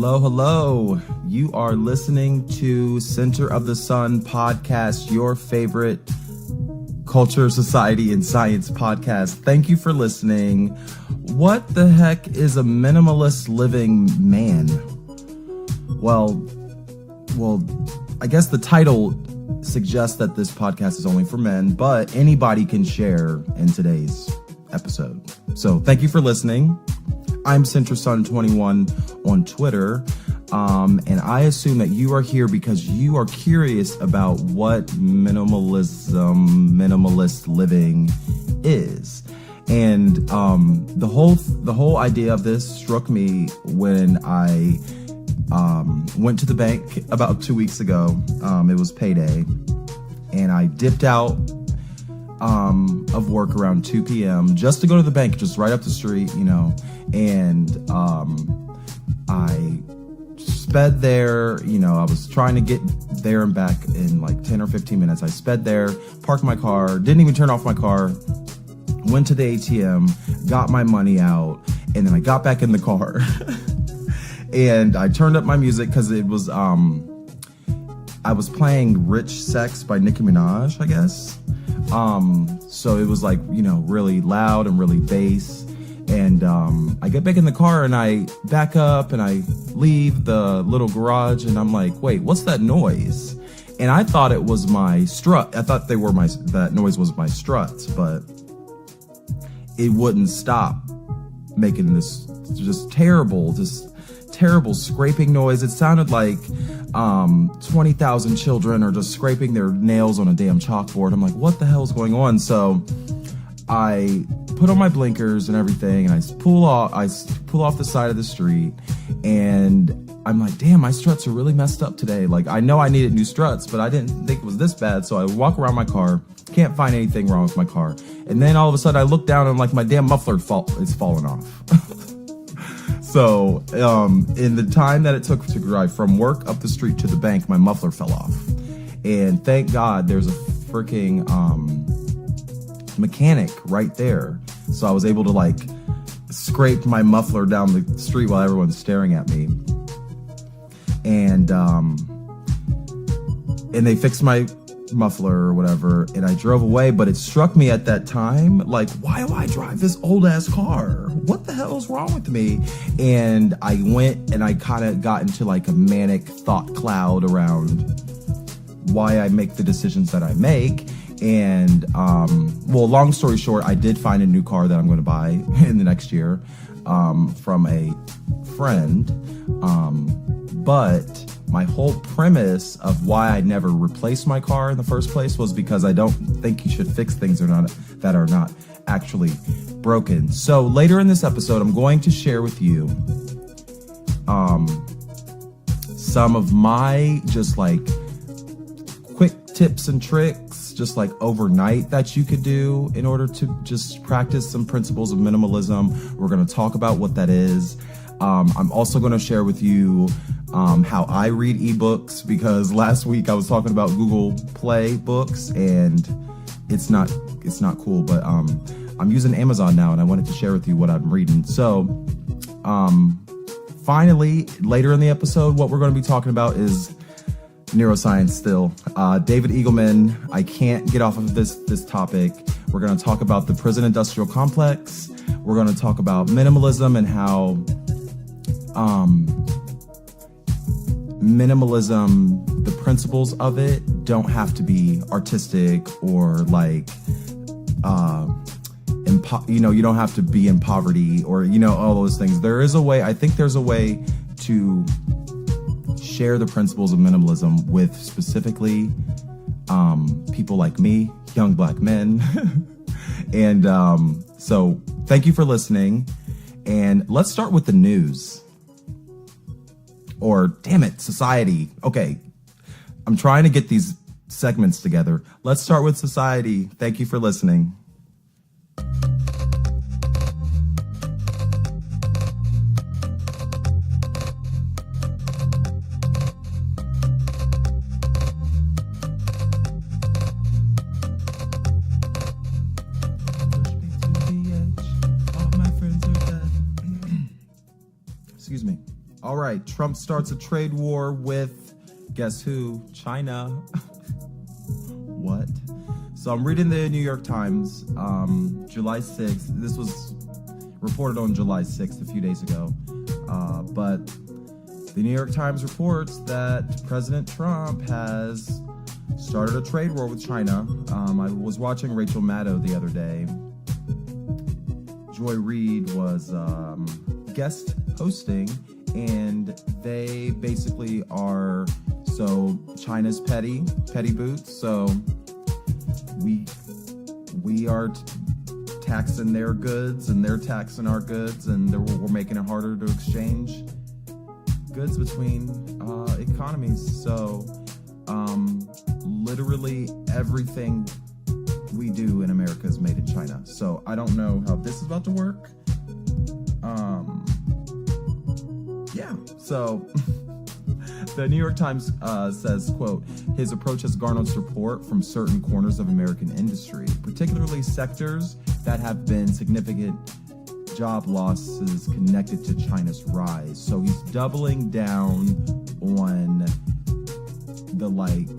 Hello, hello. You are listening to Center of the Sun podcast, your favorite culture, society, and science podcast. Thank you for listening. What the heck is a minimalist living man? Well, I guess the title suggests that this podcast is only for men, but anybody can share in today's episode. So thank you for listening. I'm CentraSun21 on Twitter, and I assume that you are here because you are curious about what minimalist living is. And the whole idea of this struck me when I went to the bank about 2 weeks ago. It was payday, and I dipped out of work around 2 p.m. just to go to the bank, just right up the street, and I sped there. I was trying to get there and back in like 10 or 15 minutes. I sped there, parked my car, didn't even turn off my car, went to the ATM, got my money out, and then I got back in the car and I turned up my music because it was I was playing Rich Sex by Nicki Minaj, I guess. So it was like, really loud and really bass. And I get back in the car and I back up and I leave the little garage and I'm like, wait, what's that noise? And I thought it was my strut. I thought that noise was my struts, but it wouldn't stop making this just terrible scraping noise. It sounded like 20,000 children are just scraping their nails on a damn chalkboard. I'm like, what the hell is going on? So I put on my blinkers and everything, and I pull off the side of the street, and I'm like, damn, my struts are really messed up today. Like, I know I needed new struts, but I didn't think it was this bad. So I walk around my car, can't find anything wrong with my car. And then all of a sudden I look down and I'm like, my damn muffler is falling off. So, in the time that it took to drive from work up the street to the bank, my muffler fell off. And thank God there's a freaking mechanic right there. So I was able to scrape my muffler down the street while everyone's staring at me. And they fixed my muffler or whatever, and I drove away. But it struck me at that time, like, why do I drive this old ass car? What the hell is wrong with me? And I went and I kind of got into like a manic thought cloud around why I make the decisions that I make. And long story short, I did find a new car that I'm going to buy in the next year from a friend. But my whole premise of why I never replaced my car in the first place was because I don't think you should fix things that are not actually broken. So later in this episode, I'm going to share with you some of my just quick tips and tricks, just overnight, that you could do in order to just practice some principles of minimalism. We're going to talk about what that is. I'm also going to share with you how I read ebooks, because last week I was talking about Google Play books and it's not cool, but I'm using Amazon now and I wanted to share with you what I'm reading. So finally, later in the episode, what we're going to be talking about is neuroscience still. David Eagleman, I can't get off of this topic. We're going to talk about the prison industrial complex. We're going to talk about minimalism and how minimalism, the principles of it don't have to be artistic or you don't have to be in poverty or, all those things. There is a way, I think there's a way to share the principles of minimalism with specifically people like me, young black men. And so thank you for listening. And let's start with the news. Or, damn it, society. Okay, I'm trying to get these segments together. Let's start with society. Thank you for listening. Excuse me. All right, Trump starts a trade war with, guess who? China. What? So I'm reading the New York Times, July 6th. This was reported on July 6th, a few days ago. But the New York Times reports that President Trump has started a trade war with China. I was watching Rachel Maddow the other day. Joy Reid was guest hosting, and they basically are, so China's petty boots. So we are taxing their goods, and they're taxing our goods, and we're making it harder to exchange goods between economies. So literally everything we do in America is made in China. So I don't know how this is about to work. Yeah, so the New York Times says, quote, his approach has garnered support from certain corners of American industry, particularly sectors that have been significant job losses connected to China's rise. So he's doubling down on the, like,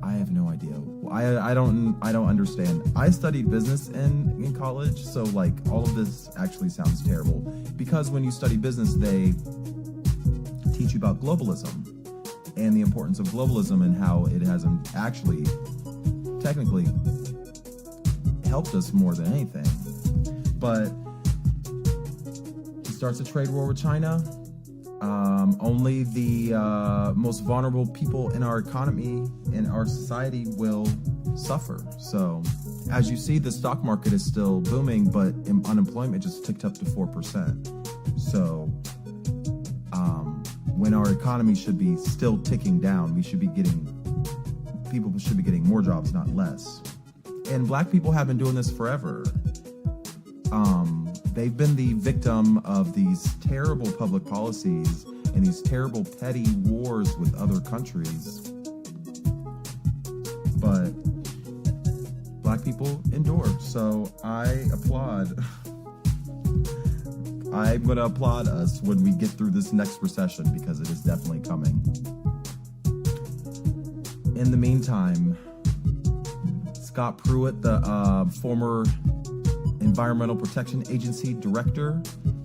I have no idea. I don't understand. I studied business in college, so like all of this actually sounds terrible, because when you study business, they teach you about globalism and the importance of globalism and how it hasn't actually technically helped us more than anything. But he starts a trade war with China. Only the most vulnerable people in our economy, in our society, will suffer. So as you see, the stock market is still booming, but unemployment just ticked up to 4%. So when our economy should be still ticking down, people should be getting more jobs, not less. And black people have been doing this forever. They've been the victim of these terrible public policies and these terrible petty wars with other countries. But black people endure. So I applaud. I'm going to applaud us when we get through this next recession, because it is definitely coming. In the meantime, Scott Pruitt, the former Environmental Protection Agency director,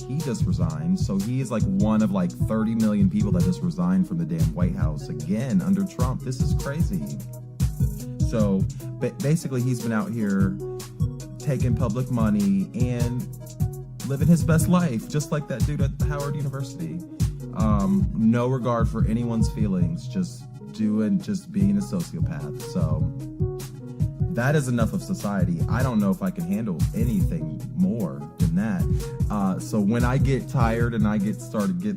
he just resigned. So he is like one of like 30 million people that just resigned from the damn White House again under Trump. This is crazy. So basically he's been out here taking public money and living his best life, just like that dude at Howard University. No regard for anyone's feelings, just being a sociopath. So that is enough of society. I don't know if I can handle anything more than that. So when I get tired and I get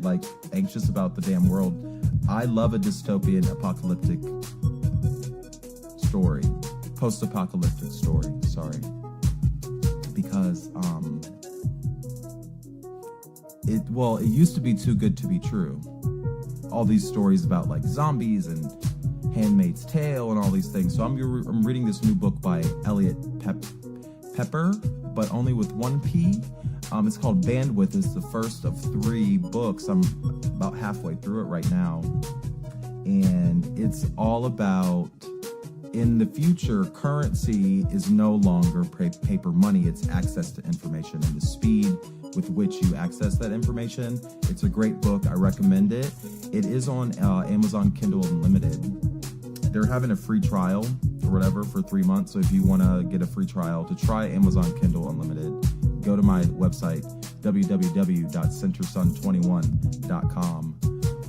like anxious about the damn world, I love a dystopian apocalyptic story, post-apocalyptic story, sorry. Because it used to be too good to be true. All these stories about like zombies and Handmaid's Tale and all these things. So I'm reading this new book by Elliot Pepper, but only with one P. It's called Bandwidth. It's the first of 3 books. I'm about halfway through it right now. And it's all about, in the future, currency is no longer paper money. It's access to information and the speed with which you access that information. It's a great book. I recommend it. It is on Amazon Kindle Unlimited. They're having a free trial or whatever for 3 months. So if you want to get a free trial to try Amazon Kindle Unlimited, go to my website, www.centersun21.com.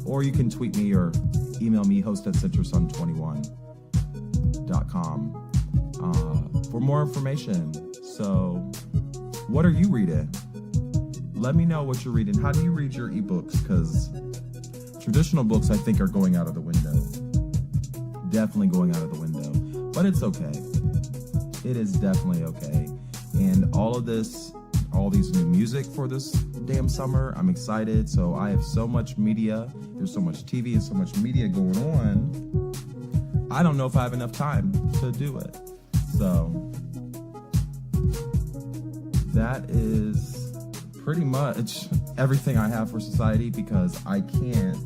Or you can tweet me or email me, host@centersun21.com for more information. So what are you reading? Let me know what you're reading. How do you read your ebooks? Because traditional books, I think, are going out of the window. Definitely going out of the window. But it's okay. It is definitely okay. And all these new music for this damn summer, I'm excited. So I have so much media. There's so much TV and so much media going on. I don't know if I have enough time to do it. So that is pretty much everything I have for society because I can't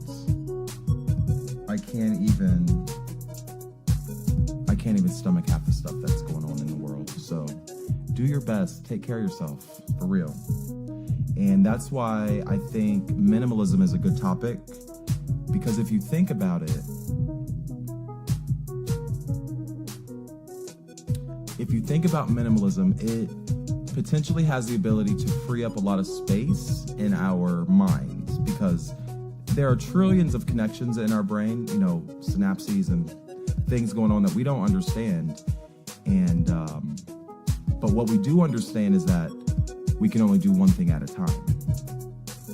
even stomach half the stuff that's going on in the world. So do your best, take care of yourself, for real. And that's why I think minimalism is a good topic, because if you think about it, minimalism, it potentially has the ability to free up a lot of space in our minds, because there are trillions of connections in our brain, synapses and things going on that we don't understand. And but what we do understand is that we can only do one thing at a time.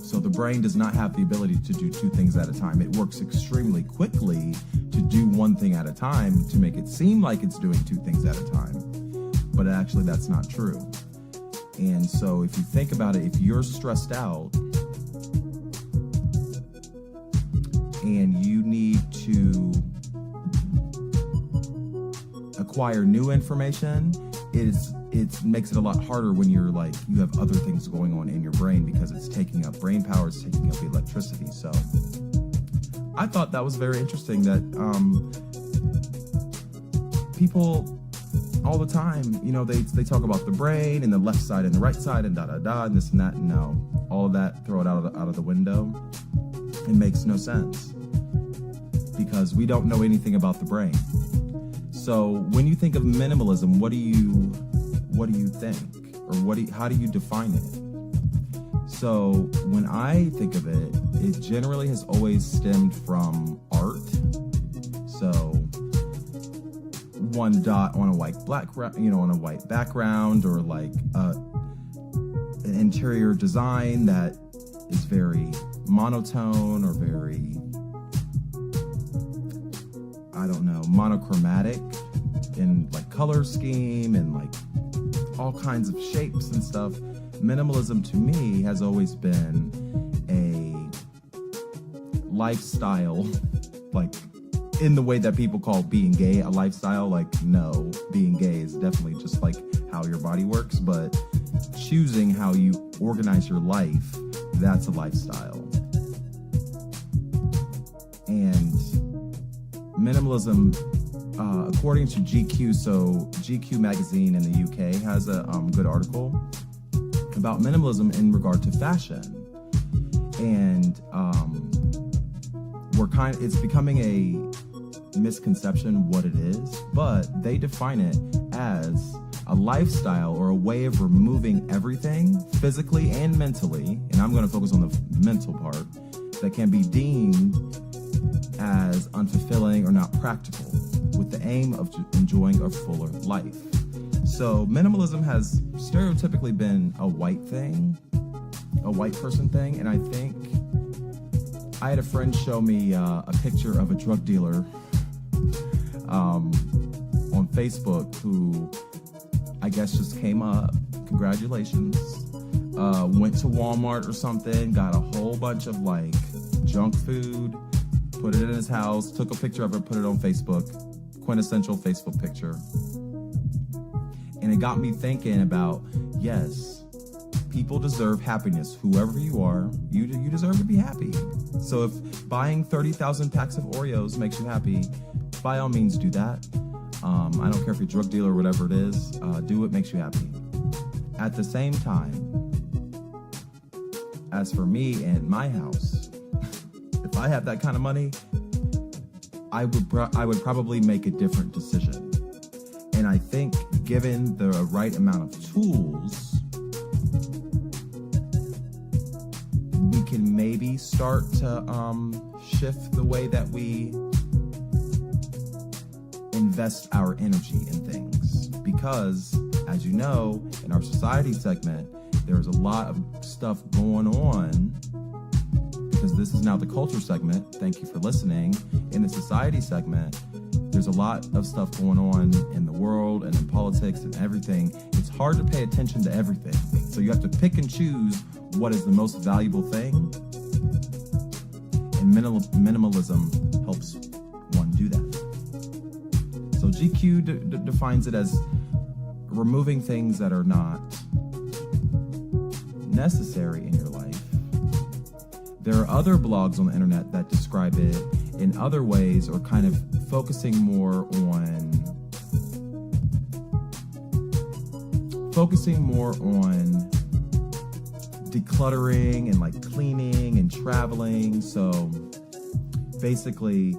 So the brain does not have the ability to do two things at a time. It works extremely quickly to do one thing at a time to make it seem like it's doing two things at a time. But actually that's not true. And so if you think about it, if you're stressed out and you need to acquire new information, it makes it a lot harder when you have other things going on in your brain, because it's taking up brain power, it's taking up electricity. So I thought that was very interesting that people all the time, they talk about the brain and the left side and the right side and and this and that. No, all of that, throw it out of the window. It makes no sense, because we don't know anything about the brain. So when you think of minimalism, what do you think, or how do you define it? So when I think of it, it generally has always stemmed from art. So one dot on a white on a white background, or like an interior design that is very monotone or very, monochromatic in like color scheme and like all kinds of shapes and stuff. Minimalism to me has always been a lifestyle, like in the way that people call being gay a lifestyle. Like, no, being gay is definitely just like how your body works, but choosing how you organize your life, that's a lifestyle. And minimalism, according to GQ, so GQ magazine in the UK has a good article about minimalism in regard to fashion. And it's becoming a misconception what it is, but they define it as a lifestyle or a way of removing everything physically and mentally, and I'm going to focus on the mental part, that can be deemed as unfulfilling or not practical, with the aim of enjoying a fuller life. So minimalism has stereotypically been a white thing, a white person thing, and I think I had a friend show me a picture of a drug dealer on Facebook who I guess just came up, congratulations, went to Walmart or something, got a whole bunch of like junk food, put it in his house, took a picture of it, put it on Facebook, quintessential Facebook picture. And it got me thinking about, yes, people deserve happiness. Whoever you are, you deserve to be happy. So if buying 30,000 packs of Oreos makes you happy, by all means do that. I don't care if you're a drug dealer or whatever it is, do what makes you happy. At the same time, as for me and my house, if I have that kind of money, I would probably make a different decision. And I think given the right amount of tools, we can maybe start to shift the way that we invest our energy in things. Because, as you know, in our society segment, there's a lot of stuff going on, because this is now the culture segment. Thank you for listening. In the society segment, there's a lot of stuff going on in the world and in politics and everything. It's hard to pay attention to everything. So you have to pick and choose what is the most valuable thing. And minimalism helps one do that. So GQ defines it as removing things that are not necessary in your life There are other blogs on the internet that describe it in other ways, or kind of focusing more on decluttering and like cleaning and traveling. So basically,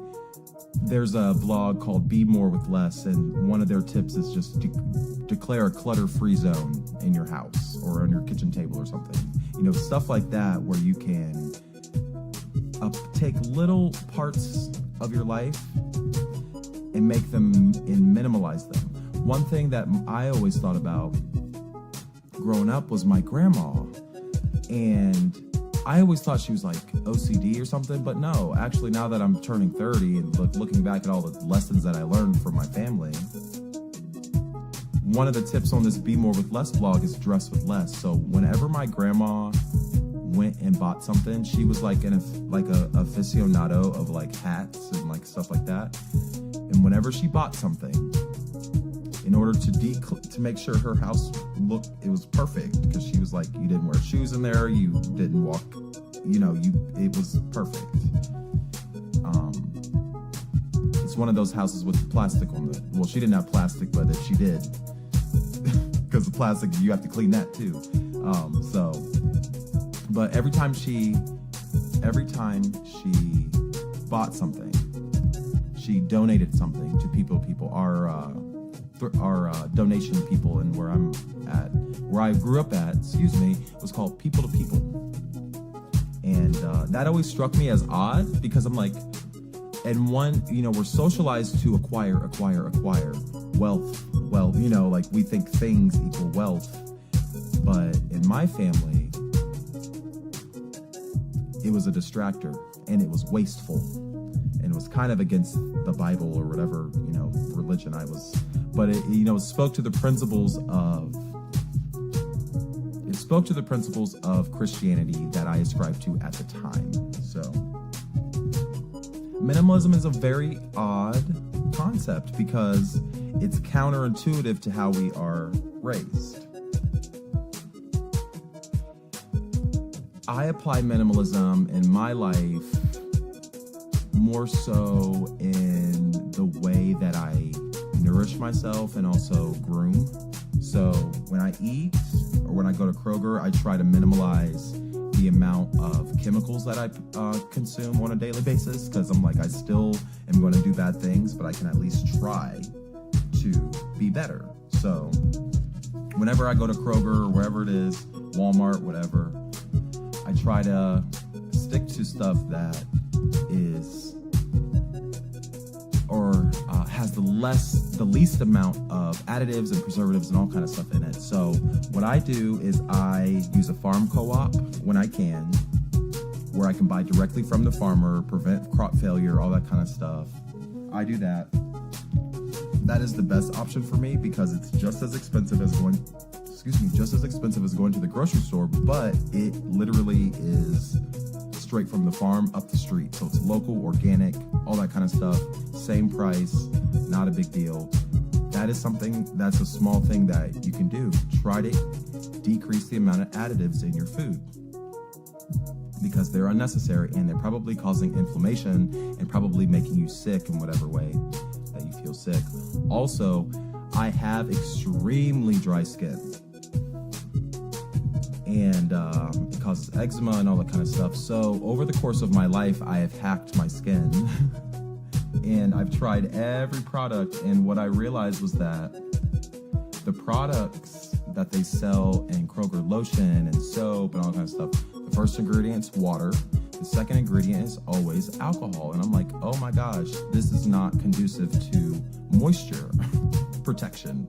there's a blog called Be More with Less, and one of their tips is just declare a clutter-free zone in your house or on your kitchen table or something. Stuff like that, where you can take little parts of your life and make them and minimalize them. One thing that I always thought about growing up was my grandma, and I always thought she was like OCD or something, but no, actually now that I'm turning 30 and looking back at all the lessons that I learned from my family, one of the tips on this Be More with Less blog is dress with less. So whenever my grandma went and bought something, she was like a aficionado of like hats and like stuff like that. And whenever she bought something, in order to make sure her house it was perfect, because she was like, you didn't wear shoes in there, you didn't walk, it was perfect. It's one of those houses with plastic on well, she didn't have plastic, but if she did, because the plastic, you have to clean that too. But every time she bought something, she donated something to people. Our donation people, and where I grew up at, was called People to People. And that always struck me as odd, because I'm like, and we're socialized to acquire wealth. Well, like we think things equal wealth. But in my family, it was a distractor, and it was wasteful, and it was kind of against the Bible or whatever, religion I was. But it spoke to the principles of Christianity that I ascribed to at the time. So minimalism is a very odd concept, because it's counterintuitive to how we are raised. I apply minimalism in my life more so in the way that I nourish myself and also groom. So when I eat or when I go to Kroger, I try to minimalize the amount of chemicals that I consume on a daily basis, because I'm like, I still am going to do bad things, but I can at least try to be better. So whenever I go to Kroger or wherever it is, Walmart, whatever, I try to stick to stuff that is has the least amount of additives and preservatives and all kind of stuff in it. So what I do is I use a farm co-op when I can, where I can buy directly from the farmer, prevent crop failure, all that kind of stuff. I do that. That is the best option for me, because it's just as expensive as going to the grocery store, but it literally is straight from the farm up the street. So it's local, organic, all that kind of stuff. Same price, not a big deal. That's a small thing that you can do. Try to decrease the amount of additives in your food, because they're unnecessary, and they're probably causing inflammation and probably making you sick in whatever way that you feel sick. Also, I have extremely dry skin, and it causes eczema and all that kind of stuff. So over the course of my life, I have hacked my skin and I've tried every product, and what I realized was that the products that they sell in Kroger, lotion and soap and all that kind of stuff, the first ingredient's water, the second ingredient is always alcohol. And I'm like, oh my gosh, this is not conducive to moisture protection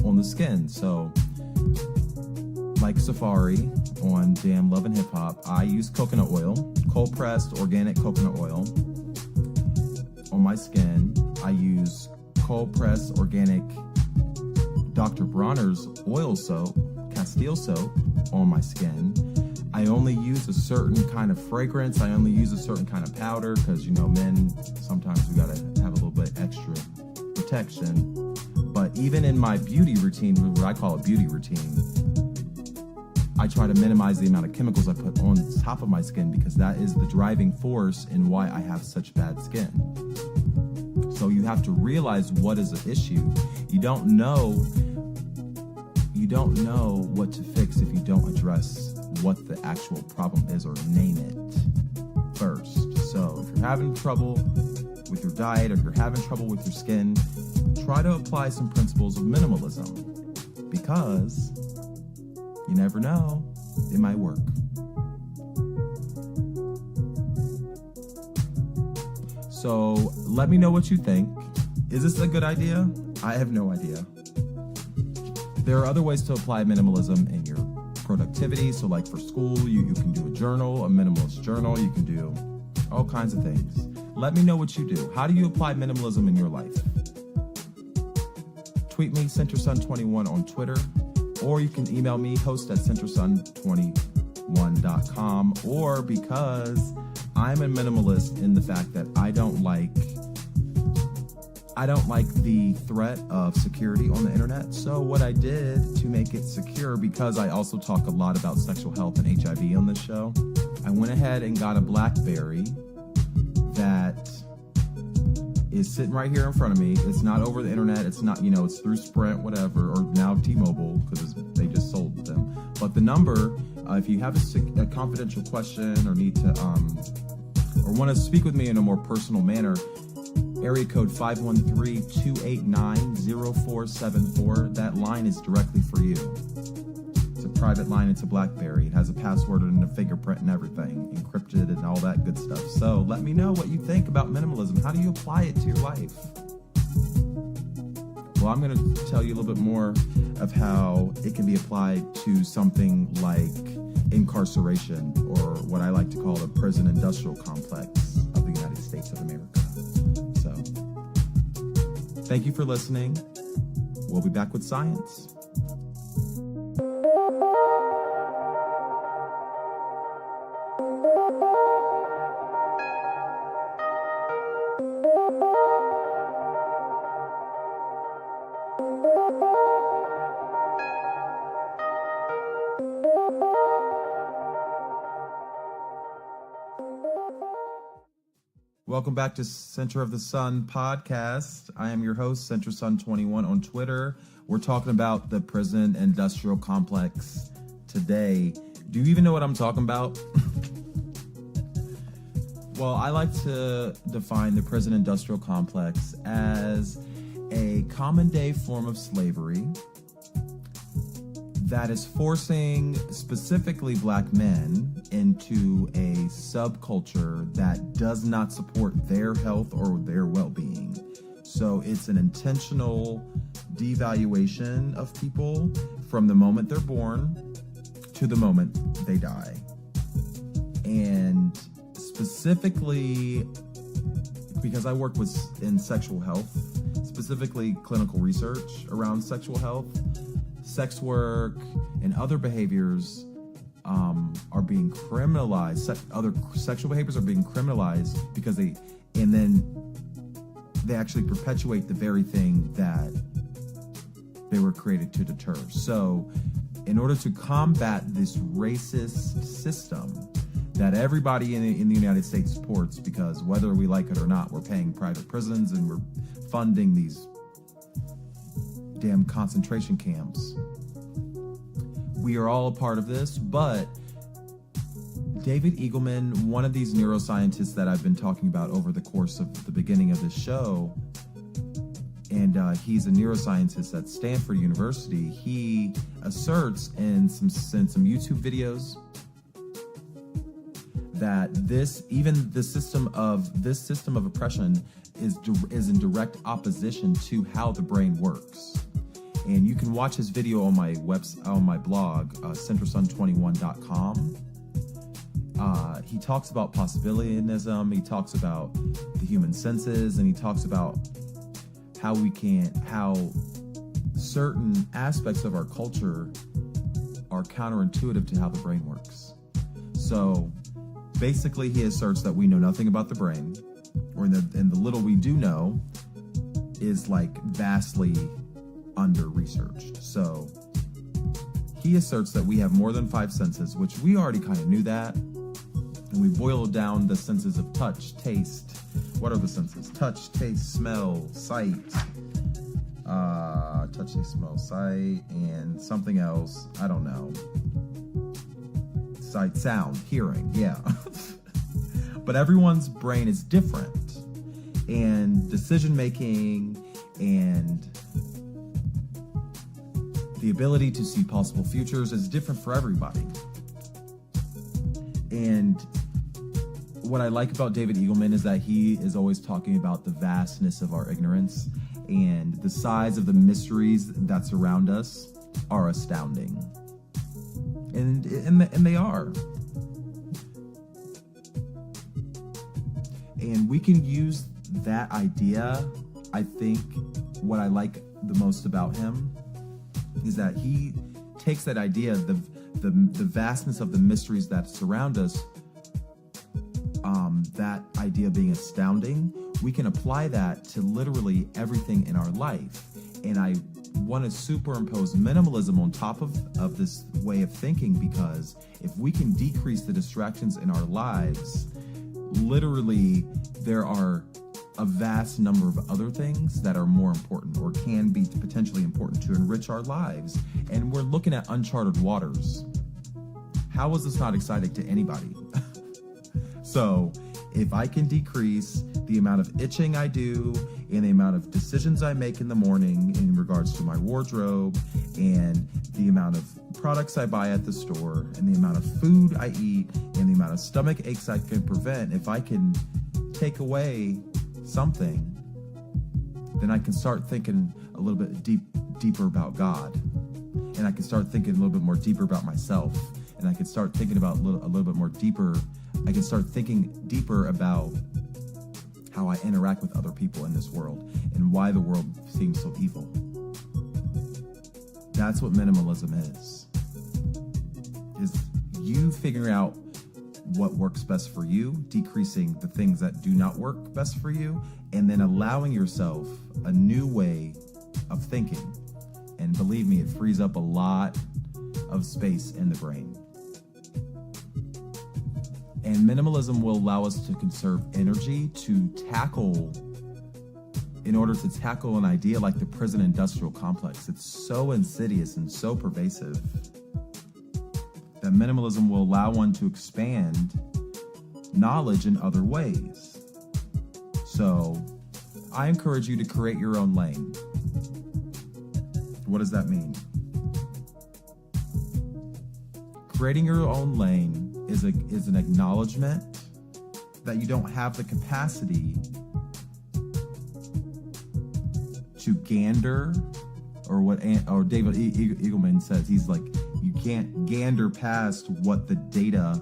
on the skin. So like Safari on Damn Love and Hip Hop, I use coconut oil, cold pressed organic coconut oil on my skin. I use cold pressed organic Dr. Bronner's oil soap, Castile soap on my skin. I only use a certain kind of fragrance. I only use a certain kind of powder, because men, sometimes we gotta have a little bit extra protection. But even in my beauty routine, what I call a beauty routine, I try to minimize the amount of chemicals I put on top of my skin because that is the driving force in why I have such bad skin. So you have to realize what is an issue. You don't know what to fix if you don't address what the actual problem is or name it first. So if you're having trouble with your diet, or if you're having trouble with your skin, try to apply some principles of minimalism, because you never know, it might work. So let me know what you think. Is this a good idea? I have no idea. There are other ways to apply minimalism in your productivity. So like for school, you can do a journal, a minimalist journal. You can do all kinds of things. Let me know what you do. How do you apply minimalism in your life? Tweet me, CenterSun21 on Twitter, or you can email me, host@centersun21.com, or because I'm a minimalist in the fact that I don't like the threat of security on the internet. So what I did to make it secure, because I also talk a lot about sexual health and HIV on this show, I went ahead and got a BlackBerry that is sitting right here in front of me. It's not over the internet. It's not, it's through Sprint, whatever, or now T-Mobile, because they just sold them. But the number, if you have a confidential question or need to, or want to speak with me in a more personal manner, area code 513-289-0474. That line is directly for you. It's a private line. It's a BlackBerry. It has a password and a fingerprint and everything, encrypted and all that good stuff. So let me know what you think about minimalism. How do you apply it to your life? Well, I'm going to tell you a little bit more of how it can be applied to something like incarceration, or what I like to call the prison industrial complex of the United States of America. So, thank you for listening. We'll be back with science. Welcome back to Center of the Sun podcast. I am your host, CenterSun21 on Twitter. We're talking about the prison industrial complex today. Do you even know what I'm talking about? Well, I like to define the prison industrial complex as a common day form of slavery that is forcing specifically Black men into a subculture that does not support their health or their well-being. So it's an intentional devaluation of people from the moment they're born to the moment they die. And specifically, because I work in sexual health, specifically clinical research around sexual health, sex work, and other behaviors are being criminalized. Other sexual behaviors are being criminalized because they actually perpetuate the very thing that they were created to deter. So, in order to combat this racist system that everybody in the United States supports, because whether we like it or not, we're paying private prisons and we're funding these damn concentration camps. We are all a part of this, but David Eagleman, one of these neuroscientists that I've been talking about over the course of the beginning of this show, and he's a neuroscientist at Stanford University, he asserts in some YouTube videos that this system of oppression is in direct opposition to how the brain works. And you can watch his video on my blog, CenterSun21.com. He talks about possibilityism. He talks about the human senses, and he talks about how certain aspects of our culture are counterintuitive to how the brain works. So basically, he asserts that we know nothing about the brain, and the little we do know is like vastly under researched. So He asserts that we have more than 5 senses, which we already kind of knew that. And we boiled down the senses of touch, taste. What are the senses? Touch, taste, smell, sight. Touch, taste, smell, sight, and something else. I don't know. Sight, sound, hearing, yeah. But everyone's brain is different. And decision making and the ability to see possible futures is different for everybody. And what I like about David Eagleman is that he is always talking about the vastness of our ignorance, and the size of the mysteries that surround us are astounding. And they are. And we can use that idea. I think what I like the most about him is that he takes that idea, the vastness of the mysteries that surround us, that idea being astounding, we can apply that to literally everything in our life. And I want to superimpose minimalism on top of this way of thinking, because if we can decrease the distractions in our lives, literally there are a vast number of other things that are more important or can be potentially important to enrich our lives. And we're looking at uncharted waters. How is this not exciting to anybody? So if I can decrease the amount of itching I do and the amount of decisions I make in the morning in regards to my wardrobe and the amount of products I buy at the store and the amount of food I eat and the amount of stomach aches I can prevent, if I can take away something, then I can start thinking a little bit deeper about God. And I can start thinking a little bit more deeper about myself. And I can start thinking about a little bit more deeper. I can start thinking deeper about how I interact with other people in this world and why the world seems so evil. That's what minimalism is you figuring out what works best for you, decreasing the things that do not work best for you, and then allowing yourself a new way of thinking. And believe me, it frees up a lot of space in the brain. And minimalism will allow us to conserve energy in order to tackle an idea like the prison industrial complex. It's so insidious and so pervasive that minimalism will allow one to expand knowledge in other ways. So I encourage you to create your own lane. What does that mean? Creating your own lane is an acknowledgement that you don't have the capacity to gander, or David Eagleman says, he's like, you can't gander past what the data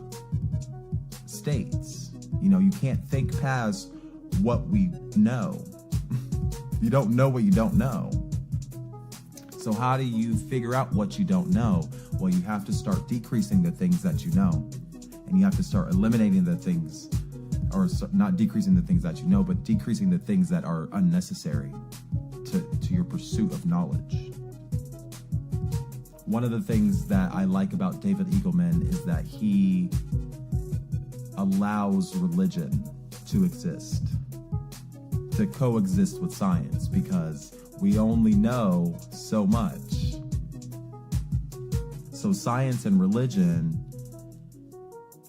states. You can't think past what we know. You don't know what you don't know. So how do you figure out what you don't know? Well, you have to start decreasing the things that you know. And you have to start eliminating the things, or not decreasing the things that you know, but decreasing the things that are unnecessary to your pursuit of knowledge. One of the things that I like about David Eagleman is that he allows religion to exist, to coexist with science, because we only know so much. So science and religion,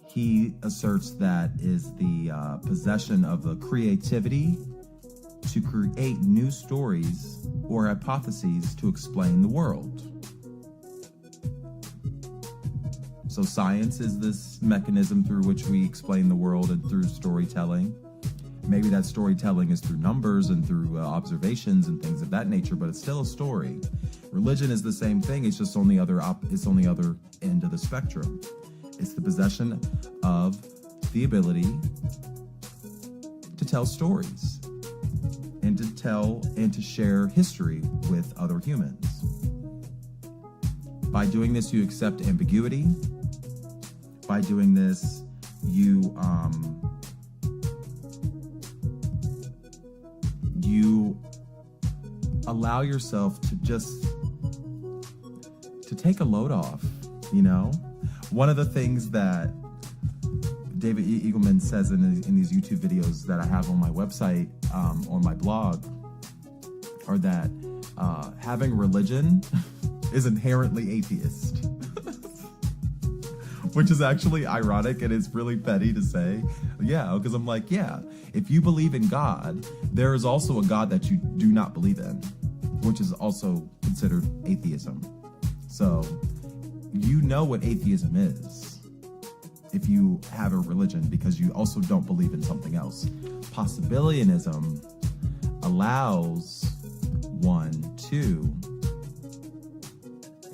he asserts that is the possession of the creativity to create new stories or hypotheses to explain the world. So science is this mechanism through which we explain the world, and through storytelling. Maybe that storytelling is through numbers and through observations and things of that nature, but it's still a story. Religion is the same thing. It's just on the other end of the spectrum. It's the possession of the ability to tell stories and to tell and to share history with other humans. By doing this, you accept ambiguity. By doing this, you allow yourself to take a load off, One of the things that David Eagleman says in these YouTube videos that I have on my website, on my blog, are that having religion is inherently atheist. Which is actually ironic, and it's really petty to say. Yeah, because I'm like, if you believe in God, there is also a God that you do not believe in, which is also considered atheism. So you know what atheism is if you have a religion, because you also don't believe in something else. Possibilianism allows one to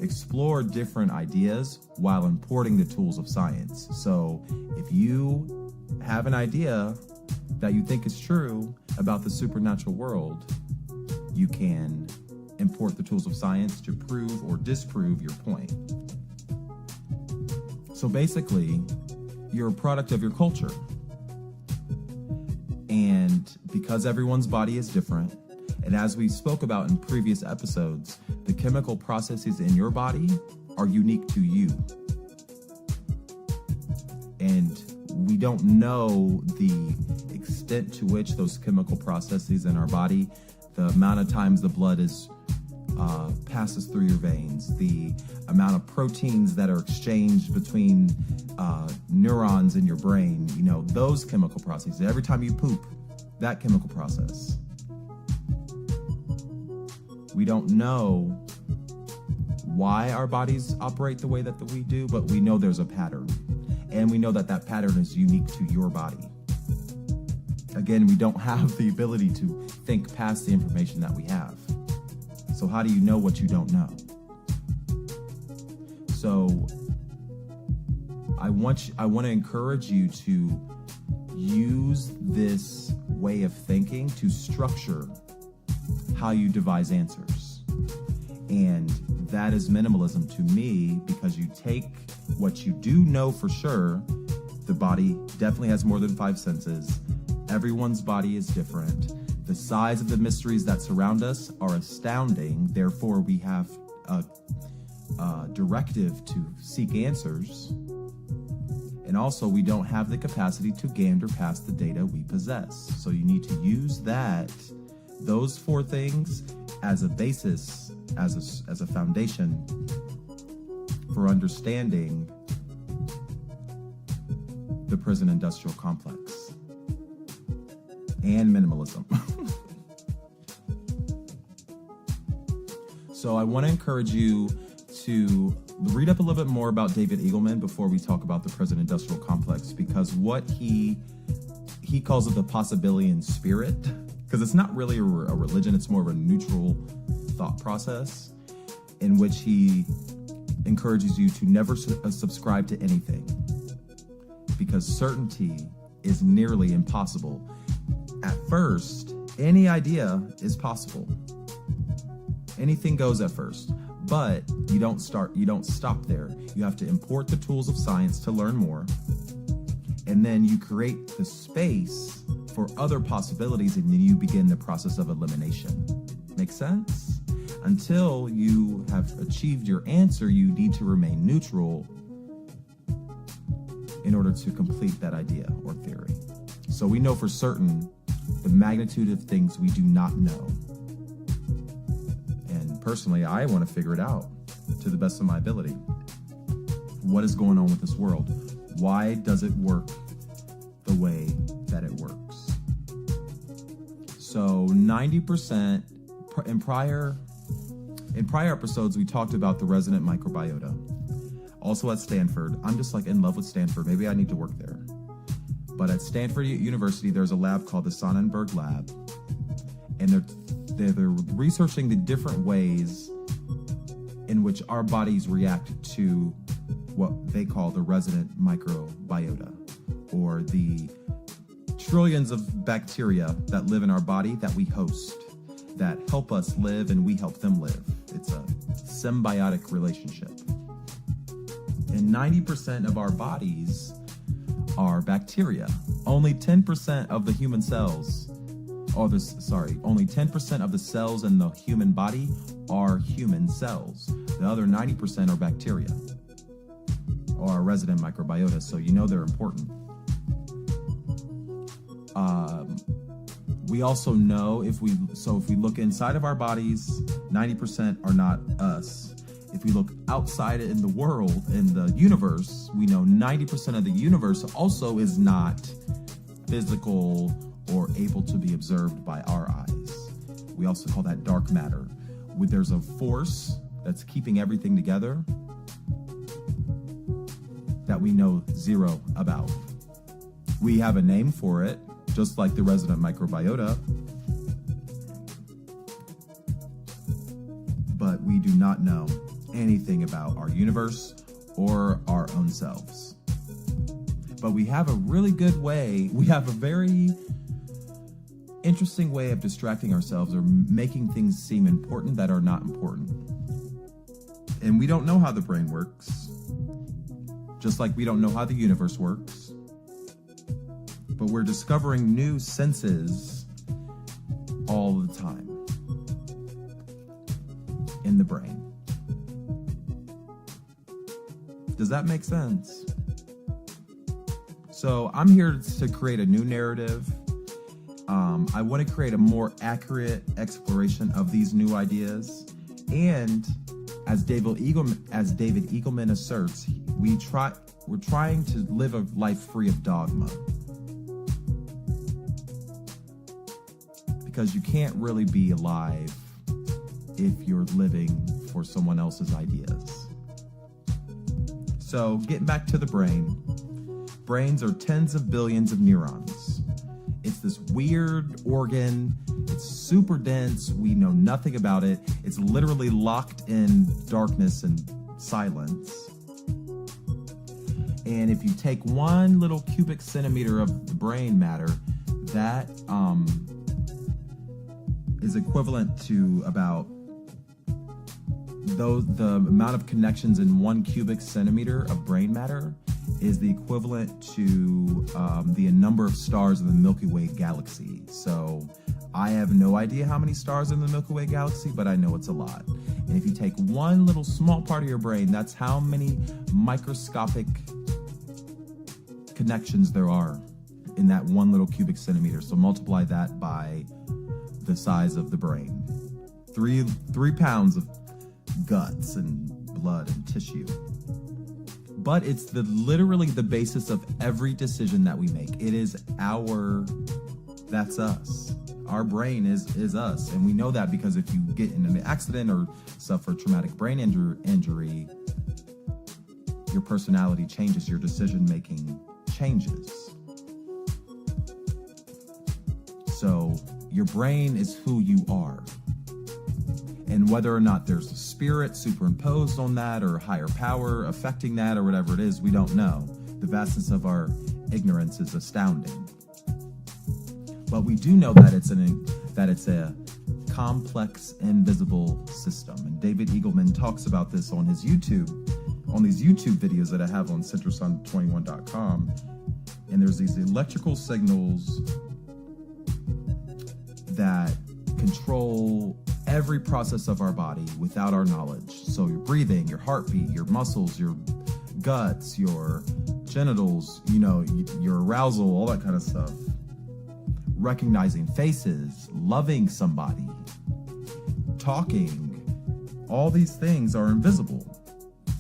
explore different ideas while importing the tools of science. So if you have an idea that you think is true about the supernatural world, you can import the tools of science to prove or disprove your point. So basically, you're a product of your culture. And because everyone's body is different, and as we spoke about in previous episodes, the chemical processes in your body are unique to you. And we don't know the extent to which those chemical processes in our body, the amount of times the blood passes through your veins, the amount of proteins that are exchanged between neurons in your brain, those chemical processes. Every time you poop, that chemical process. We don't know why our bodies operate the way that we do, but we know there's a pattern. And we know that that pattern is unique to your body. Again, we don't have the ability to think past the information that we have. So how do you know what you don't know? So I want to encourage you to use this way of thinking to structure how you devise answers. And that is minimalism to me, because you take what you do know for sure. The body definitely has more than 5 senses. Everyone's body is different. The size of the mysteries that surround us are astounding. Therefore, we have a directive to seek answers. And also, we don't have the capacity to gander past the data we possess. So you need to use those 4 things as a basis, as a foundation for understanding the prison industrial complex and minimalism. So I want to encourage you to read up a little bit more about David Eagleman before we talk about the prison industrial complex, because what he calls it the possibilian spirit, because it's not really a religion, it's more of a neutral thought process in which he encourages you to never subscribe to anything, because certainty is nearly impossible. At first, any idea is possible. Anything goes at first, but you don't stop there. You have to import the tools of science to learn more, and then you create the space for other possibilities, and then you begin the process of elimination. Make sense? Until you have achieved your answer, you need to remain neutral in order to complete that idea or theory. So we know for certain the magnitude of things we do not know. And personally, I want to figure it out to the best of my ability. What is going on with this world? Why does it work the way that it works? So 90% in prior episodes, we talked about the resident microbiota. Also at Stanford, I'm just like in love with Stanford. Maybe I need to work there. But at Stanford University, there's a lab called the Sonnenberg Lab. And they're researching the different ways in which our bodies react to what they call the resident microbiota, or the trillions of bacteria that live in our body that we host, that help us live and we help them live. It's a symbiotic relationship. And 90% of our bodies are bacteria. Only 10% of the human cells, only 10% of the cells in the human body are human cells. The other 90% are bacteria or our resident microbiota, so you know they're important. We also know if we look inside of our bodies, 90% are not us. If we look outside in the world, in the universe, we know 90% of the universe also is not physical or able to be observed by our eyes. We also call that dark matter. There's a force that's keeping everything together that we know zero about. We have a name for it, just like the resident microbiota, but we do not know anything about our universe or our own selves. But we have a really good way, we have a very interesting way of distracting ourselves or making things seem important that are not important. And we don't know how the brain works, just like we don't know how the universe works. But we're discovering new senses all the time in the brain. Does that make sense? So I'm here to create a new narrative. I want to create a more accurate exploration of these new ideas. And as David Eagleman asserts, we're trying to live a life free of dogma. Because you can't really be alive if you're living for someone else's ideas. So getting back to the brain, brains are tens of billions of neurons. It's this weird organ. It's super dense. We know nothing about it. It's literally locked in darkness and silence. And if you take 1 little cubic centimeter of the brain matter, that is equivalent to about the amount of connections in 1 cubic centimeter of brain matter is the equivalent to the number of stars in the Milky Way galaxy. So I have no idea how many stars in the Milky Way galaxy, but I know it's a lot. And if you take 1 little small part of your brain, that's how many microscopic connections there are in that 1 little cubic centimeter. So multiply that by the size of the brain. 3 pounds of guts and blood and tissue. But it's literally the basis of every decision that we make. It is that's us. Our brain is us. And we know that because if you get in an accident or suffer traumatic brain injury, your personality changes, your decision making changes. So your brain is who you are. And whether or not there's a spirit superimposed on that or a higher power affecting that or whatever it is, we don't know. The vastness of our ignorance is astounding. But we do know that it's a complex, invisible system. And David Eagleman talks about this on these YouTube videos that I have on centersun21.com. And there's these electrical signals that control every process of our body without our knowledge. So your breathing, your heartbeat, your muscles, your guts, your genitals, your arousal, all that kind of stuff. Recognizing faces, loving somebody, talking, all these things are invisible,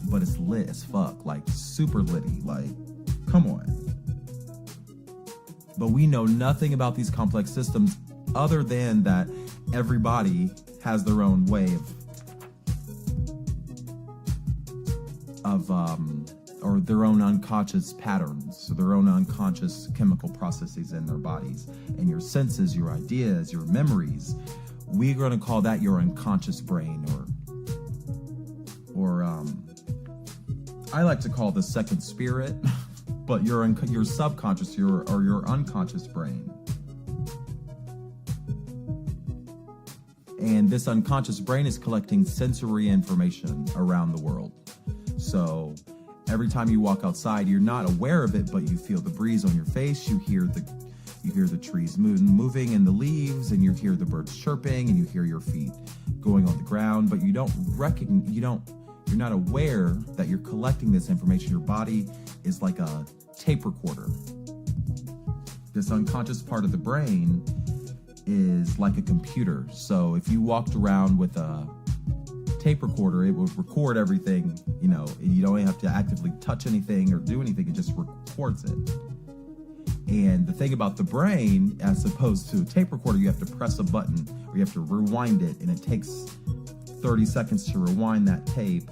but it's lit as fuck, like super litty, like, come on. But we know nothing about these complex systems other than that everybody has their own way or their own unconscious patterns, or their own unconscious chemical processes in their bodies. And your senses, your ideas, your memories, we're going to call that your unconscious brain, or I like to call the second spirit, but your subconscious, your unconscious brain. And this unconscious brain is collecting sensory information around the world. So every time you walk outside, you're not aware of it, but you feel the breeze on your face. You hear the trees moving in the leaves, and you hear the birds chirping, and you hear your feet going on the ground. But you don't You're not aware that you're collecting this information. Your body is like a tape recorder. This unconscious part of the brain is like a computer. So if you walked around with a tape recorder, it would record everything, you don't have to actively touch anything or do anything. It just records it. And the thing about the brain, as opposed to a tape recorder, you have to press a button or you have to rewind it, and it takes 30 seconds to rewind that tape.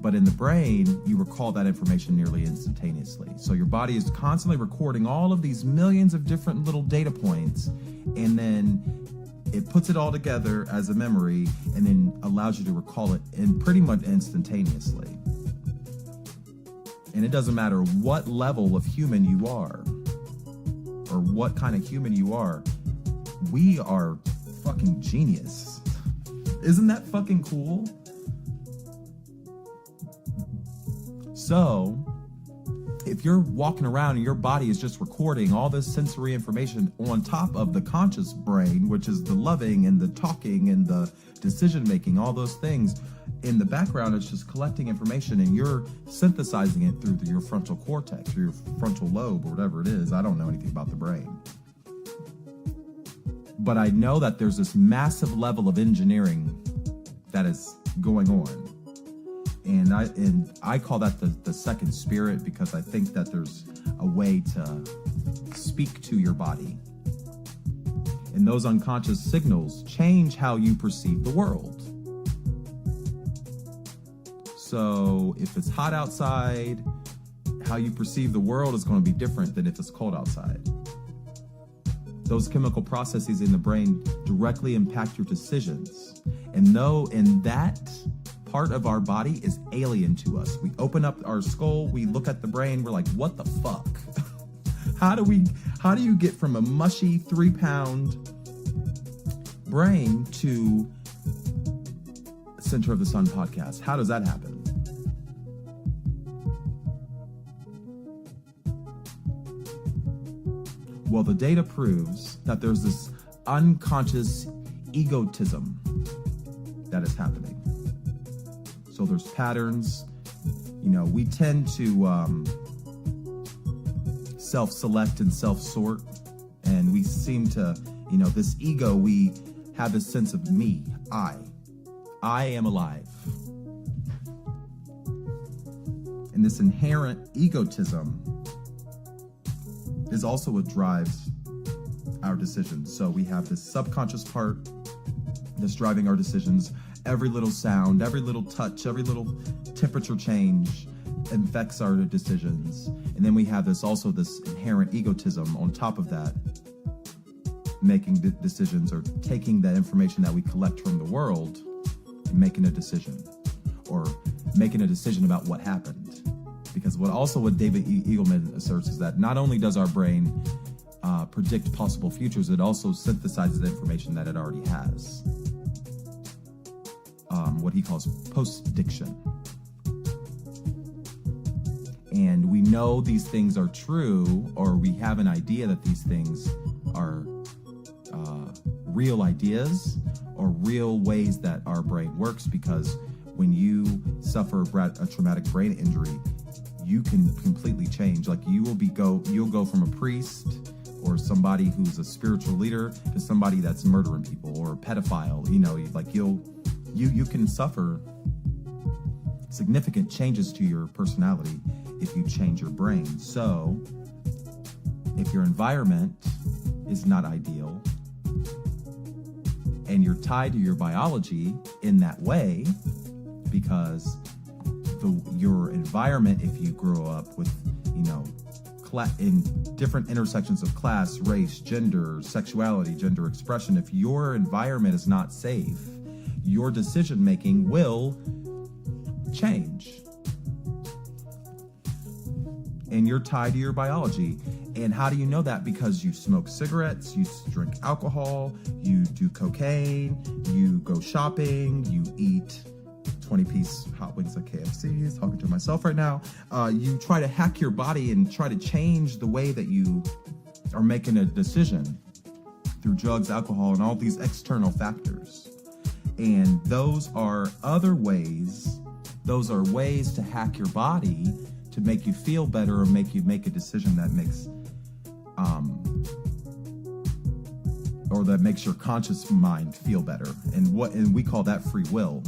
But in the brain, you recall that information nearly instantaneously. So your body is constantly recording all of these millions of different little data points, and then it puts it all together as a memory and then allows you to recall it in pretty much instantaneously. And it doesn't matter what level of human you are or what kind of human you are, we are fucking genius. Isn't that fucking cool? So, if you're walking around and your body is just recording all this sensory information on top of the conscious brain, which is the loving and the talking and the decision making, all those things, in the background it's just collecting information and you're synthesizing it through your frontal cortex or your frontal lobe or whatever it is. I don't know anything about the brain. But I know that there's this massive level of engineering that is going on. And I call that the second spirit, because I think that there's a way to speak to your body. And those unconscious signals change how you perceive the world. So if it's hot outside, how you perceive the world is going to be different than if it's cold outside. Those chemical processes in the brain directly impact your decisions. And that part of our body is alien to us. We open up our skull, we look at the brain, we're like, what the fuck? How do you get from a mushy 3-pound brain to Center of the Sun podcast? How does that happen? Well, the data proves that there's this unconscious egotism that is happening. So there's patterns. We tend to self-select and self-sort, and we seem to, this ego, we have this sense of me, I am alive. And this inherent egotism is also what drives our decisions. So we have this subconscious part that's driving our decisions. Every little sound, every little touch, every little temperature change affects our decisions. And then we have this inherent egotism on top of that, making decisions or taking the information that we collect from the world and making a decision, or making a decision about what happened. Because what David Eagleman asserts is that not only does our brain predict possible futures, it also synthesizes information that it already has. What he calls post-diction. And we know these things are true, or we have an idea that these things are real ideas or real ways that our brain works, because when you suffer a traumatic brain injury, you can completely change. Like you'll go from a priest or somebody who's a spiritual leader to somebody that's murdering people or a pedophile. You can suffer significant changes to your personality if you change your brain. So if your environment is not ideal and you're tied to your biology in that way, because your environment, if you grow up with, in different intersections of class, race, gender, sexuality, gender expression, if your environment is not safe, your decision making will change. And you're tied to your biology. And how do you know that? Because you smoke cigarettes, you drink alcohol, you do cocaine, you go shopping, you eat 20-piece hot wings at KFC, talking to myself right now. You try to hack your body and try to change the way that you are making a decision through drugs, alcohol, and all these external factors. And those are other ways, those are ways to hack your body to make you feel better or make you make a decision that makes or that makes your conscious mind feel better. And we call that free will.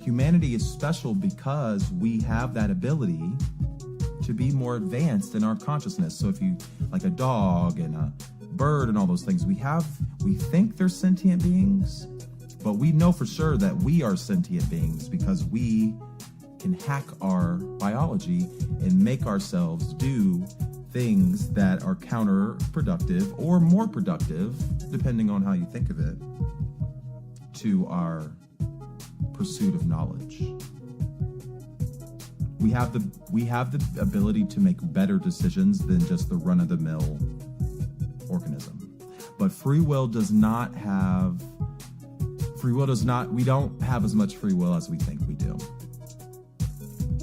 Humanity is special because we have that ability to be more advanced in our consciousness. So if you, like a dog and a bird and all those things, we think they're sentient beings, but we know for sure that we are sentient beings because we can hack our biology and make ourselves do things that are counterproductive or more productive, depending on how you think of it, to our pursuit of knowledge. We have the ability to make better decisions than just the run-of-the-mill organism. But we don't have as much free will as we think we do.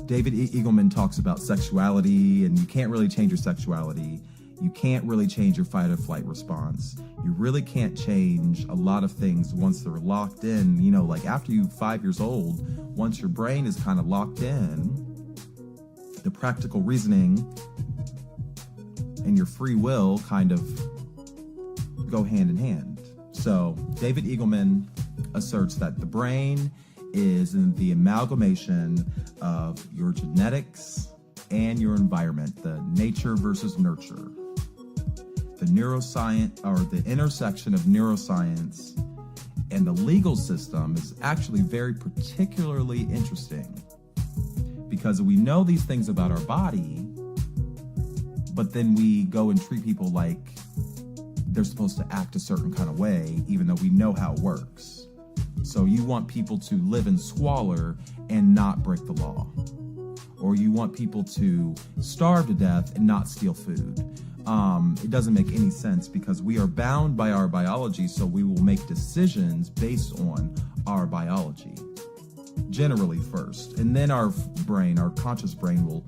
David Eagleman talks about sexuality, and you can't really change your sexuality. You can't really change your fight or flight response. You really can't change a lot of things once they're locked in. You know, like after you're 5 years old, once your brain is kind of locked in, the practical reasoning and your free will kind of go hand in hand. So David Eagleman asserts that the brain is in the amalgamation of your genetics and your environment, the nature versus nurture. The neuroscience, or the intersection of neuroscience and the legal system, is actually very particularly interesting because we know these things about our body, but then we go and treat people like they're supposed to act a certain kind of way, even though we know how it works. So you want people to live in squalor and not break the law. Or you want people to starve to death and not steal food. It doesn't make any sense because we are bound by our biology, so we will make decisions based on our biology. Generally first. And then our brain, our conscious brain, will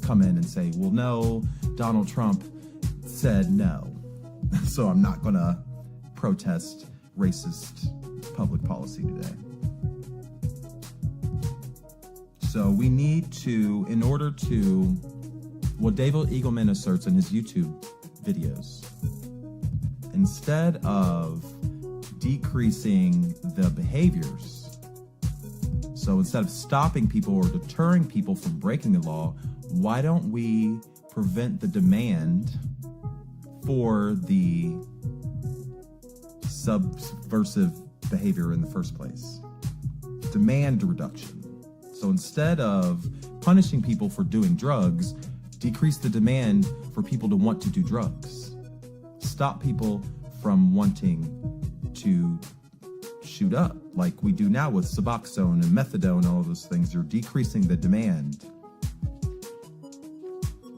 come in and say, well, no, Donald Trump said no. So I'm not going to protest racist public policy today. So we need to, in order to, what David Eagleman asserts in his YouTube videos, instead of decreasing the behaviors, so instead of stopping people or deterring people from breaking the law, why don't we prevent the demand for the subversive behavior in the first place? Demand reduction. So instead of punishing people for doing drugs, decrease the demand for people to want to do drugs. Stop people from wanting to shoot up like we do now with Suboxone and methadone and all of those things. You're decreasing the demand.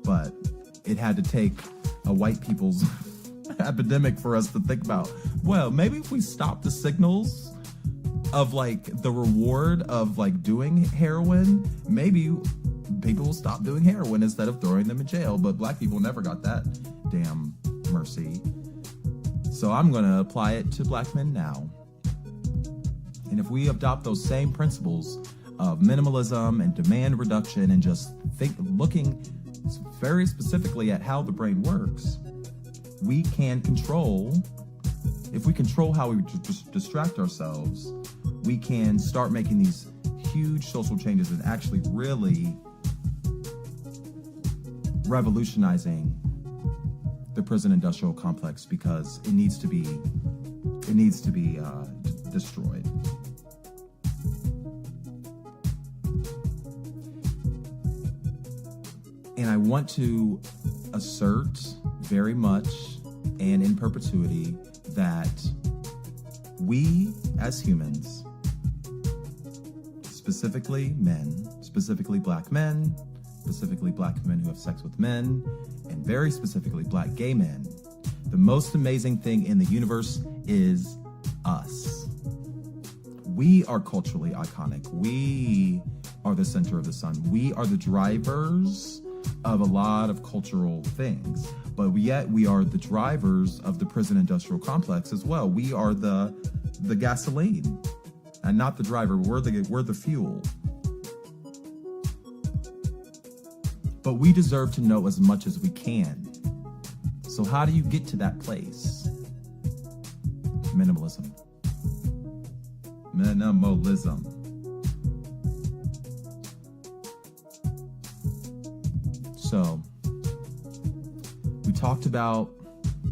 But it had to take a white people's epidemic for us to think about, well, maybe if we stop the signals of like the reward of like doing heroin, maybe people will stop doing heroin instead of throwing them in jail. But black people never got that damn mercy. So I'm going to apply it to black men now. And if we adopt those same principles of minimalism and demand reduction and just looking very specifically at how the brain works, we can control, if we control how we distract ourselves, we can start making these huge social changes and actually really revolutionizing the prison industrial complex, because it needs to be destroyed. And I want to assert very much and in perpetuity that we as humans, specifically men, specifically black men, specifically black men who have sex with men, and very specifically black gay men, the most amazing thing in the universe is us. We are culturally iconic. We are the center of the sun. We are the drivers of a lot of cultural things. But yet we are the drivers of the prison industrial complex as well. We are the gasoline, and not the driver. We're the fuel. But we deserve to know as much as we can. So how do you get to that place? Minimalism. Minimalism. So, we talked about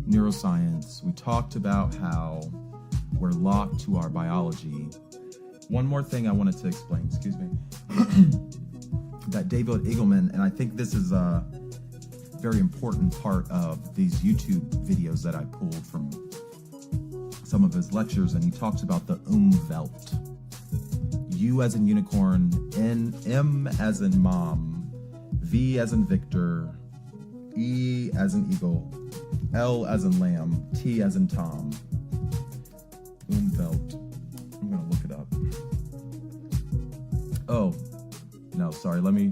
neuroscience. We talked about how we're locked to our biology. One more thing I wanted to explain, excuse me, that David Eagleman, and I think this is a very important part of these YouTube videos that I pulled from some of his lectures, and he talks about the Umwelt. U as in unicorn, M as in mom, V as in Victor, E as in eagle, L as in lamb, T as in Tom. Umwelt. I'm gonna look it up. Oh, no, sorry. Let me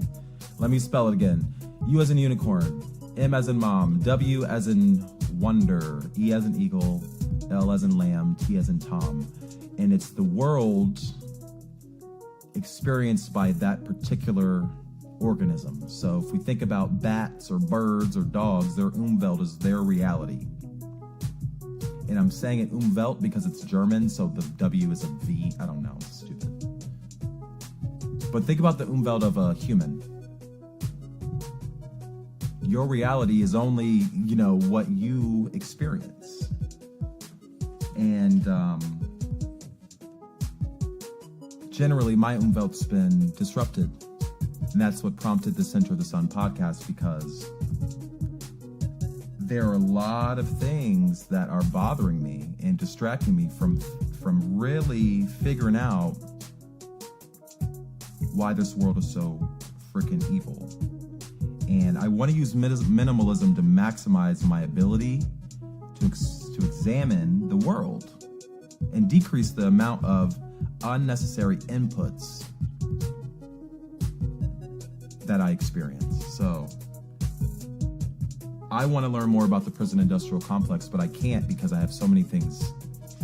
spell it again. U as in unicorn, M as in mom, W as in wonder, E as in eagle, L as in lamb, T as in Tom. And it's the world experienced by that particular organism. So if we think about bats or birds or dogs, their Umwelt is their reality. And I'm saying it Umwelt because it's German, so the W is a V. I don't know, it's stupid. But think about the Umwelt of a human. Your reality is only, what you experience. And generally, my Umwelt's been disrupted. And that's what prompted the Center of the Sun podcast, because there are a lot of things that are bothering me and distracting me from really figuring out why this world is so freaking evil. And I want to use minimalism to maximize my ability to examine the world and decrease the amount of unnecessary inputs that I experience. So I want to learn more about the prison industrial complex, but I can't because I have so many things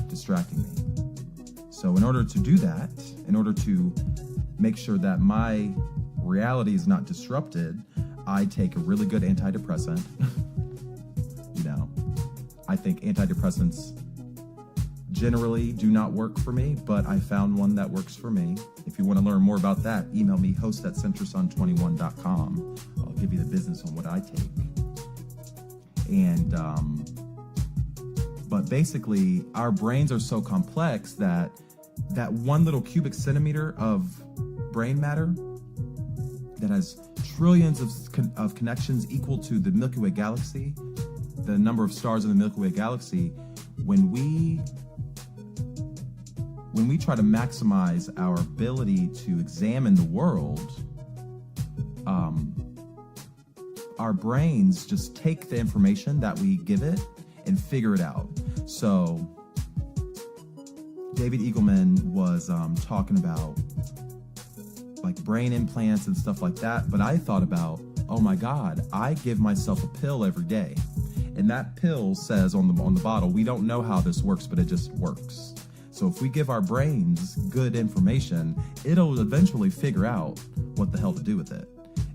distracting me. So in order to do that, in order to make sure that my reality is not disrupted, I take a really good antidepressant. I think antidepressants generally do not work for me, but I found one that works for me. If you want to learn more about that, email me, host@centersun21.com. I'll give you the business on what I take. And, but basically, our brains are so complex that one little cubic centimeter of brain matter that has trillions of connections equal to the Milky Way galaxy, the number of stars in the Milky Way galaxy, when we try to maximize our ability to examine the world, our brains just take the information that we give it and figure it out. So David Eagleman was talking about like brain implants and stuff like that, but I thought about, oh my God, I give myself a pill every day. And that pill says on the bottle, we don't know how this works, but it just works. So if we give our brains good information, it'll eventually figure out what the hell to do with it,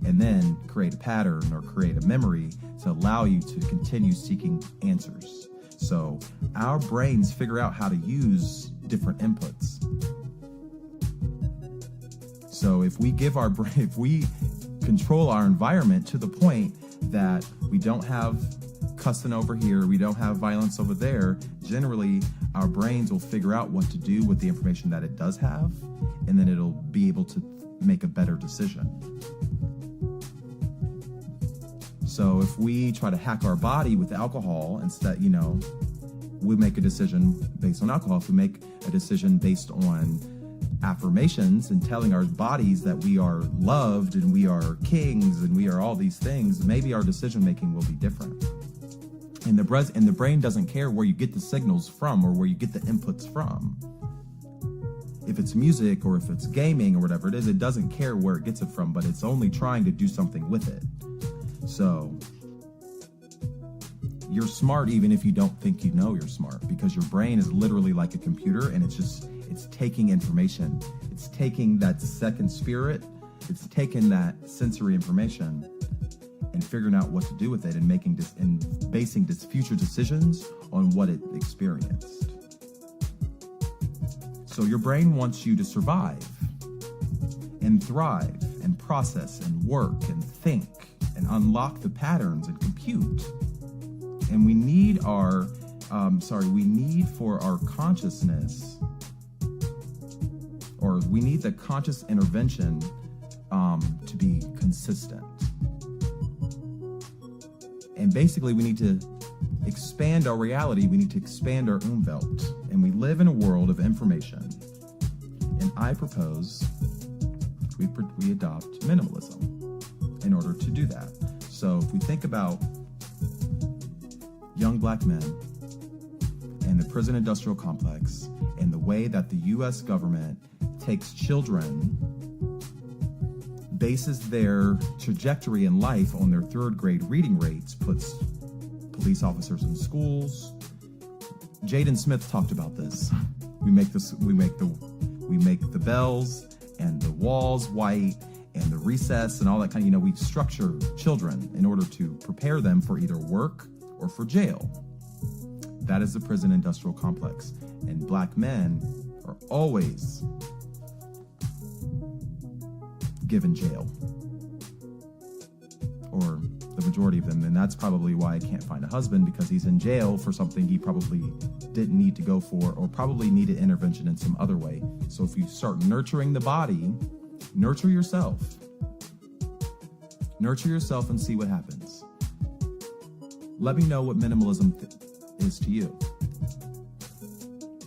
and then create a pattern or create a memory to allow you to continue seeking answers. So our brains figure out how to use different inputs. So if we control our environment to the point that we don't have cussing over here, we don't have violence over there, generally our brains will figure out what to do with the information that it does have, and then it'll be able to make a better decision. So if we try to hack our body with alcohol, instead, we make a decision based on alcohol. If we make a decision based on affirmations and telling our bodies that we are loved and we are kings and we are all these things, maybe our decision making will be different. And the brain doesn't care where you get the signals from or where you get the inputs from. If it's music or if it's gaming or whatever it is, it doesn't care where it gets it from, but it's only trying to do something with it. So you're smart even if you don't think you know you're smart, because your brain is literally like a computer, and it's taking information. It's taking that second spirit. It's taking that sensory information and figuring out what to do with it, and basing this future decisions on what it experienced. So your brain wants you to survive and thrive and process and work and think and unlock the patterns and compute. And we need for our consciousness, or we need the conscious intervention to be consistent. And basically, we need to expand our reality. We need to expand our Umwelt. And we live in a world of information. And I propose we adopt minimalism in order to do that. So if we think about young black men and the prison industrial complex and the way that the U.S. government takes children, bases their trajectory in life on their third grade reading rates, puts police officers in schools. Jaden Smith talked about this. We make the bells and the walls white and the recess and all that kind of, we structure children in order to prepare them for either work or for jail. That is the prison industrial complex. And black men are always given jail, or the majority of them. And that's probably why I can't find a husband, because he's in jail for something he probably didn't need to go for, or probably needed intervention in some other way. So if you start nurturing the body, nurture yourself and see what happens. Let me know what minimalism is to you.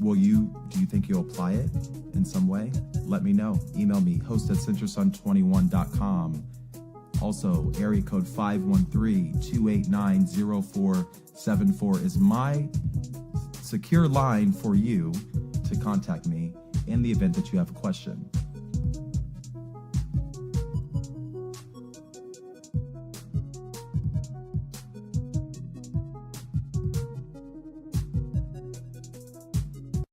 Do you think you'll apply it in some way? Let me know. Email me, host@centersun21.com. Also, area code 513-289-0474 is my secure line for you to contact me in the event that you have a question.